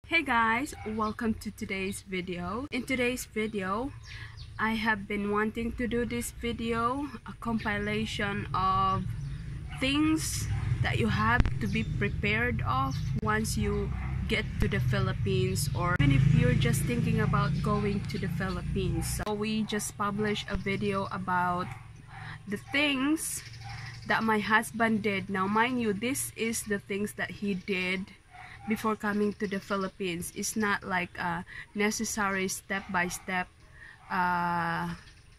Hey guys, welcome to today's video. In today's video, I have been wanting to do this video, a compilation of things that you have to be prepared of once you get to the Philippines, or even if you're just thinking about going to the Philippines. So we just published a video about the things that my husband did. Now mind you, this is the things that he did before coming to the Philippines. It's not like a necessary step-by-step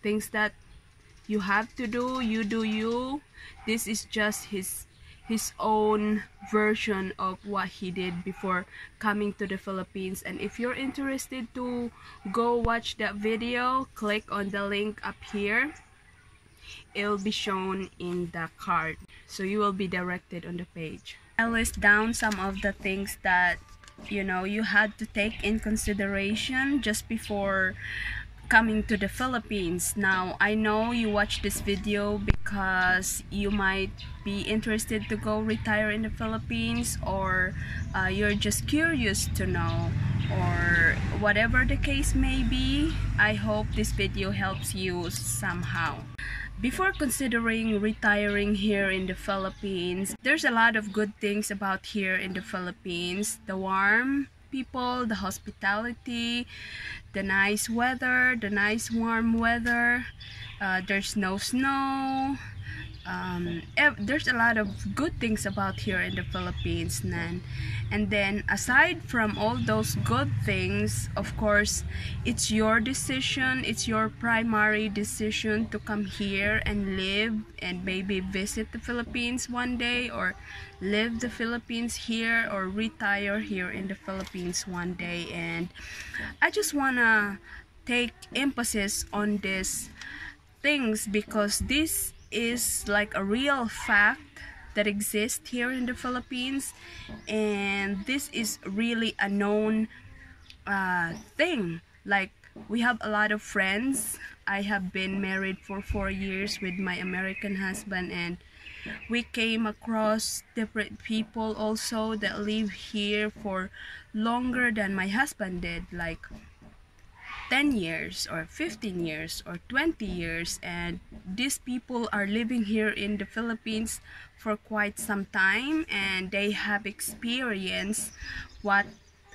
things that you have to do. You do you. This is just his own version of what he did before coming to the Philippines. And if you're interested to go watch that video, click on the link up here. It will be shown in the card, so you will be directed on the page. I list down some of the things that you had to take in consideration just before coming to the Philippines. Now I know you watch this video because you might be interested to go retire in the Philippines, or you're just curious to know, or whatever the case may be. I hope this video helps you somehow. Before considering retiring here in the Philippines, there's a lot of good things about here in the Philippines. The warm people, the hospitality, the nice weather, the nice warm weather. There's no snow. There's a lot of good things about here in the Philippines, Nan. And then aside from all those good things, of course, it's your decision. It's your primary decision to come here and live and maybe visit the Philippines one day, or live the Philippines here, or retire here in the Philippines one day. And I just wanna take emphasis on these things because this is like a real fact that exists here in the Philippines, and this is really a known thing. Like, we have a lot of friends. I have been married for 4 years with my American husband, and we came across different people also that live here for longer than my husband did, like 10 years or 15 years or 20 years. And these people are living here in the Philippines for quite some time, and they have experienced what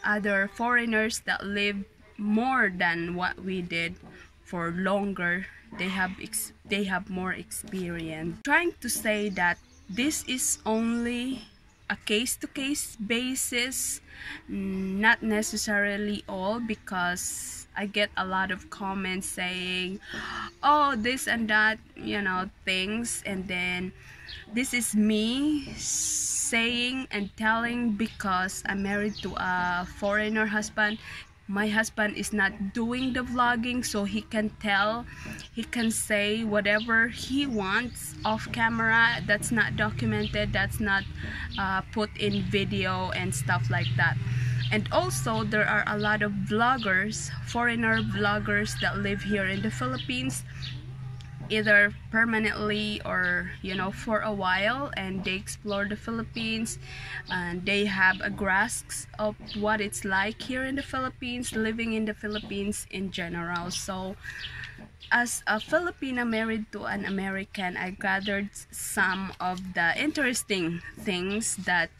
other foreigners that live more than what we did for longer, they have more experience. Trying to say that this is only a case-to-case basis, not necessarily all, because I get a lot of comments saying, oh, this and that, things. And then this is me saying and telling because I'm married to a foreigner husband. My husband is not doing the vlogging, so he can tell, he can say whatever he wants off camera. That's not documented, that's not put in video and stuff like that. And also, there are a lot of vloggers, foreigner vloggers, that live here in the Philippines, either permanently or for a while, and they explore the Philippines, and they have a grasp of what it's like here in the Philippines, living in the Philippines in general. So as a Filipina married to an American, I gathered some of the interesting things that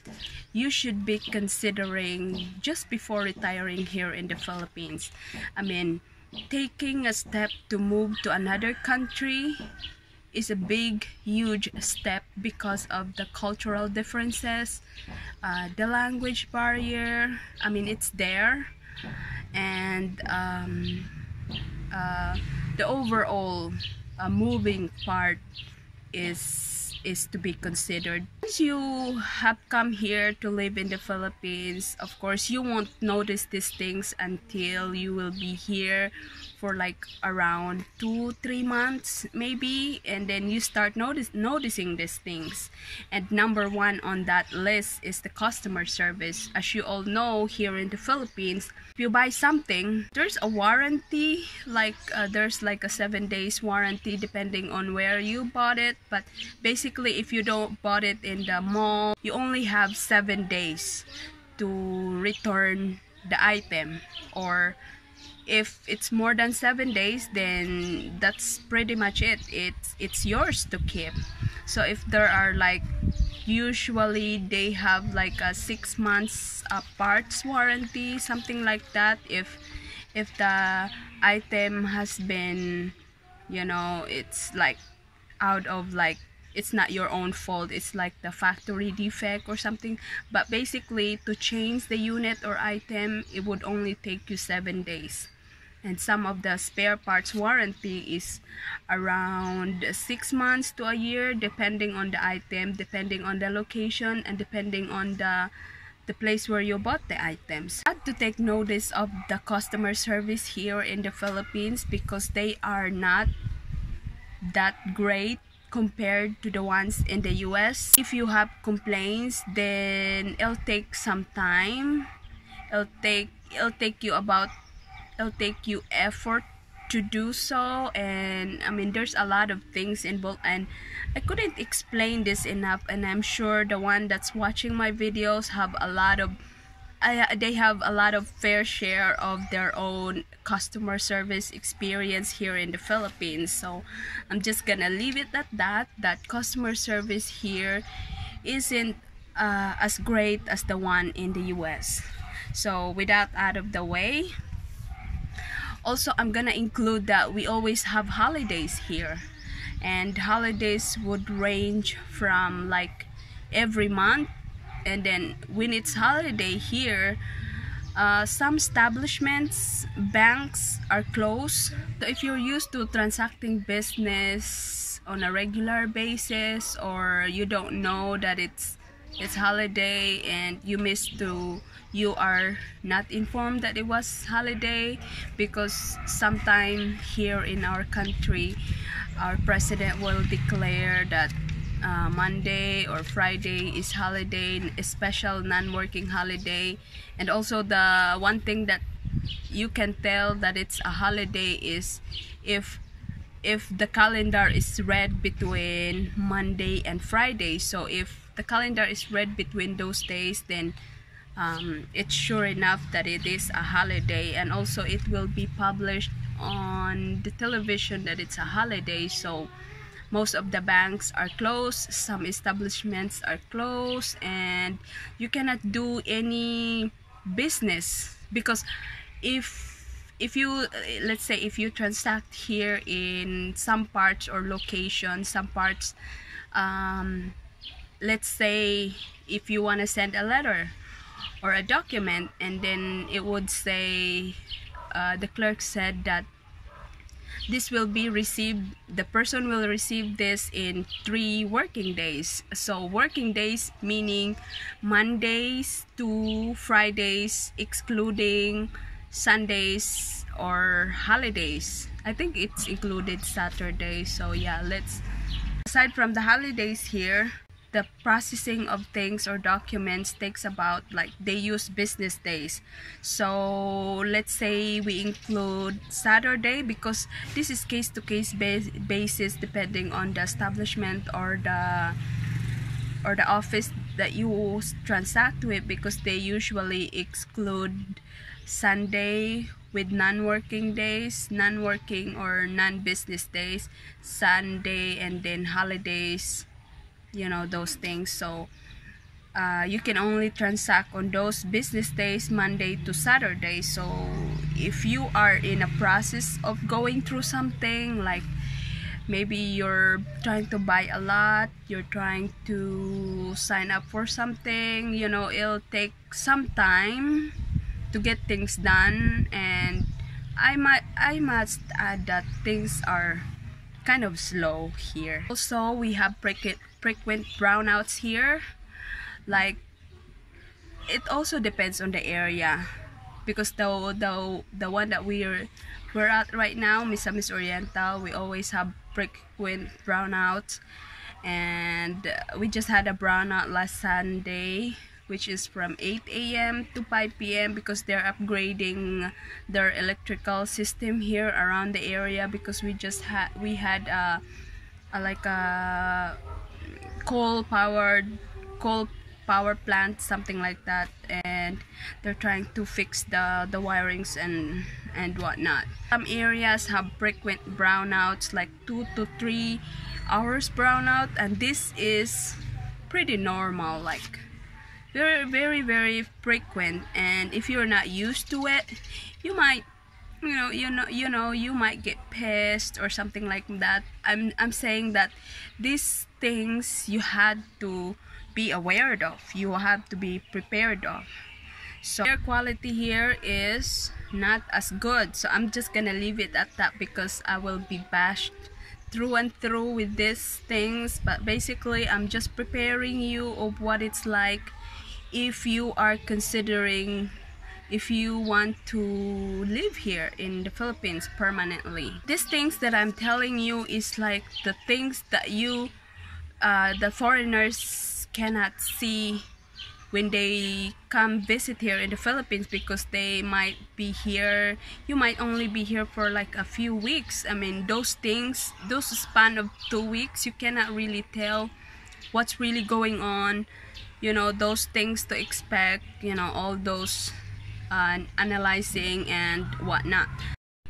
you should be considering just before retiring here in the Philippines. I mean, taking a step to move to another country is a big, huge step because of the cultural differences, the language barrier. I mean, it's there, and the overall moving part is to be considered. Once you have come here to live in the Philippines, of course you won't notice these things until you will be here for like around 2-3 months maybe, and then you start noticing these things. And number one on that list is the customer service. As you all know, here in the Philippines, if you buy something, there's a warranty, like there's like a 7 days warranty depending on where you bought it. But basically, if you don't bought it in the mall, you only have 7 days to return the item, or if it's more than 7 days, then that's pretty much it. It's yours to keep. So if there are like, usually they have like a 6 months parts warranty, something like that. If the item has been, you know, it's like out of like, it's not your own fault, it's like the factory defect or something. But basically, to change the unit or item, it would only take you 7 days. And some of the spare parts warranty is around 6 months to a year, depending on the item, depending on the location, and depending on the place where you bought the items. I had to take notice of the customer service here in the Philippines, because they are not that great compared to the ones in the US. If you have complaints, then it'll take some time. It'll take you effort to do so. And I mean, there's a lot of things involved, and I couldn't explain this enough. And I'm sure the one that's watching my videos have a lot of they have a lot of fair share of their own customer service experience here in the Philippines. So I'm just gonna leave it at that customer service here isn't as great as the one in the US. So with that out of the way, also I'm gonna include that we always have holidays here, and holidays would range from like every month. And then when it's holiday here, some establishments, banks are closed. So if you're used to transacting business on a regular basis, or you don't know that it's holiday and you are not informed that it was holiday, because sometime here in our country, our president will declare that Monday or Friday is holiday, a special non-working holiday. And also, the one thing that you can tell that it's a holiday is if the calendar is read between Monday and Friday. So if the calendar is read between those days, then it's sure enough that it is a holiday. And also, it will be published on the television that it's a holiday. So most of the banks are closed, some establishments are closed, and you cannot do any business. Because if you, let's say, if you transact here in some parts or locations, some parts, let's say if you want to send a letter or a document, and then it would say, the clerk said that this will be received, the person will receive this in 3 working days. So working days meaning Mondays to Fridays, excluding Sundays or holidays. I think it's included Saturday. So yeah, aside from the holidays here, the processing of things or documents takes about, like, they use business days. So let's say we include Saturday, because this is case-to-case basis, depending on the establishment or the office that you transact with, because they usually exclude Sunday with non-working days, non-working or non-business days, Sunday, and then holidays, you know, those things. So you can only transact on those business days, Monday to Saturday. So if you are in a process of going through something, like maybe you're trying to buy a lot, you're trying to sign up for something, you know, it'll take some time to get things done. And I must add that things are kind of slow here. Also, we have frequent brownouts here. Like, it also depends on the area, because the one that we're at right now, Misamis Oriental, we always have frequent brownouts. And we just had a brownout last Sunday, which is from 8 a.m. to 5 p.m. because they're upgrading their electrical system here around the area, because we had like a coal power plant, something like that, and they're trying to fix the wirings and whatnot. Some areas have frequent brownouts, like 2 to 3 hours brownout, and this is pretty normal, like very frequent. And if you're not used to it, you might you might get pissed or something like that. I'm saying that these things you had to be aware of, you have to be prepared of. So air quality here is not as good, so I'm just gonna leave it at that because I will be bashed through and through with these things. But basically I'm just preparing you of what it's like if you are considering, if you want to live here in the Philippines permanently. These things that I'm telling you is like the things that the foreigners cannot see when they come visit here in the Philippines, because they might be here, you might only be here for like a few weeks. I mean, those things, those span of 2 weeks, you cannot really tell what's really going on, you know, those things to expect, you know, all those analyzing and whatnot.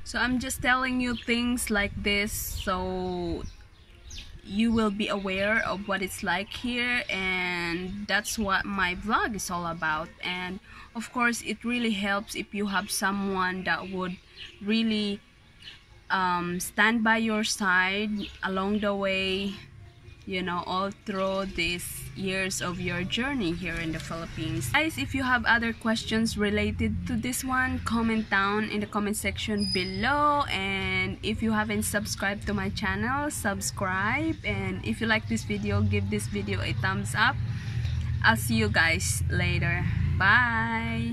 So I'm just telling you things like this so you will be aware of what it's like here, and that's what my vlog is all about. And of course it really helps if you have someone that would really stand by your side along the way, you know, all through these years of your journey here in the Philippines. Guys, if you have other questions related to this one, comment down in the comment section below. And if you haven't subscribed to my channel, subscribe. And if you like this video, give this video a thumbs up. I'll see you guys later. Bye.